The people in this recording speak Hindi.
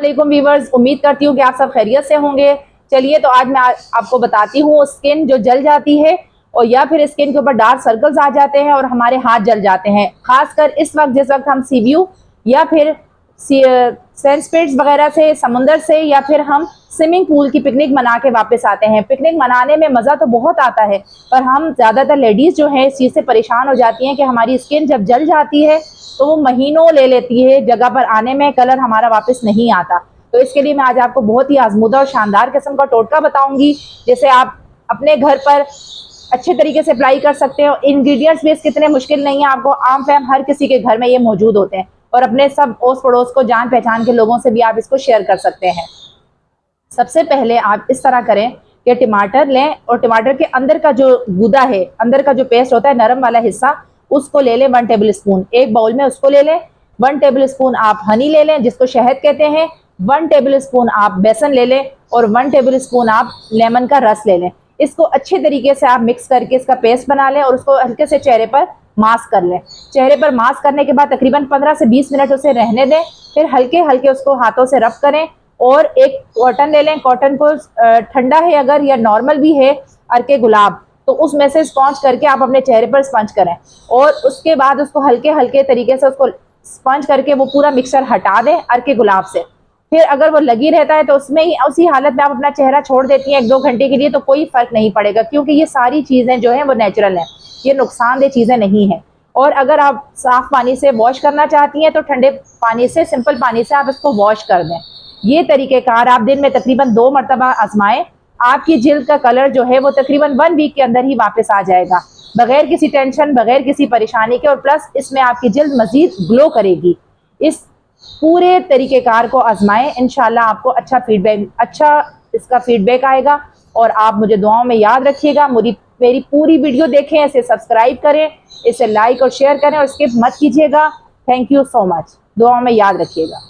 वालेकुम व्यूवर्स, उम्मीद करती हूँ कि आप सब खैरियत से होंगे। चलिए तो आज मैं आपको बताती हूँ स्किन जो जल जाती है और या फिर स्किन के ऊपर डार्क सर्कल्स आ जाते हैं और हमारे हाथ जल जाते हैं, खासकर इस वक्त जिस वक्त हम सी व्यू या फिर सनस्पिट्स वगैरह से, समुंदर से, या फिर हम स्विमिंग पूल की पिकनिक मना के वापस आते हैं। पिकनिक मनाने में मज़ा तो बहुत आता है, पर हम ज़्यादातर लेडीज़ जो हैं इस चीज़ से परेशान हो जाती हैं कि हमारी स्किन जब जल जाती है तो वो महीनों ले लेती है जगह पर आने में, कलर हमारा वापस नहीं आता। तो इसके लिए मैं आज आपको बहुत ही आजमूदा और शानदार किस्म का टोटका बताऊंगी, जिसे आप अपने घर पर अच्छे तरीके से अप्लाई कर सकते हो। इंग्रेडिएंट्स भी कितने मुश्किल नहीं है, आपको आम फैम हर किसी के घर में ये मौजूद होते हैं और अपने सब ओस पड़ोस को, जान पहचान के लोगों से भी आप इसको शेयर कर सकते हैं। सबसे पहले आप इस तरह करें कि टमाटर लें और टमाटर के अंदर का जो गूदा है, अंदर का जो पेस्ट होता है, नरम वाला हिस्सा, उसको ले लें 1 टेबल स्पून। एक बाउल में उसको ले लें। 1 टेबल स्पून आप हनी ले लें, जिसको शहद कहते हैं। 1 टेबल स्पून आप बेसन ले लें और 1 टेबल स्पून आप लेमन का रस ले लें। इसको अच्छे तरीके से आप मिक्स करके इसका पेस्ट बना लें और उसको हल्के से चेहरे पर मास्क कर लें। चेहरे पर मास्क करने के बाद तकरीबन 15 से 20 मिनट उसे रहने दें। फिर हल्के हल्के उसको हाथों से रब करें और एक कॉटन ले लें। कॉटन को ठंडा है अगर या नॉर्मल भी है, अर्के गुलाब, तो उसमें से स्पॉन्ज करके आप अपने चेहरे पर स्पंज करें और उसके बाद उसको हल्के हल्के तरीके से उसको स्पंज करके वो पूरा मिक्सचर हटा दें अर्के गुलाब से। फिर अगर वो लगी रहता है तो उसमें ही उसी हालत में आप अपना चेहरा छोड़ देती हैं 1-2 घंटे के लिए, तो कोई फर्क नहीं पड़ेगा, क्योंकि ये सारी चीज़ें जो हैं वो नेचुरल हैं, ये नुकसानदेह चीज़ें नहीं हैं। और अगर आप साफ पानी से वॉश करना चाहती हैं तो ठंडे पानी से, सिंपल पानी से आप इसको वॉश कर दें। ये तरीक़ेकार आप दिन में तकरीबन 2 मरतबा आजमाएं। आपकी जिल्द का कलर जो है वो तकरीबन 1 वीक के अंदर ही वापस आ जाएगा, बगैर किसी टेंशन, बगैर किसी परेशानी के, और प्लस इसमें आपकी जिल्द मज़ीद ग्लो करेगी। इस पूरे तरीक़ेकार को आजमाएं, इंशाल्लाह आपको अच्छा इसका फीडबैक आएगा। और आप मुझे दुआओं में याद रखिएगा। मेरी पूरी वीडियो देखें, इसे सब्सक्राइब करें, इसे लाइक और शेयर करें और स्किप मत कीजिएगा। Thank you so much. दुआओं में याद रखिएगा।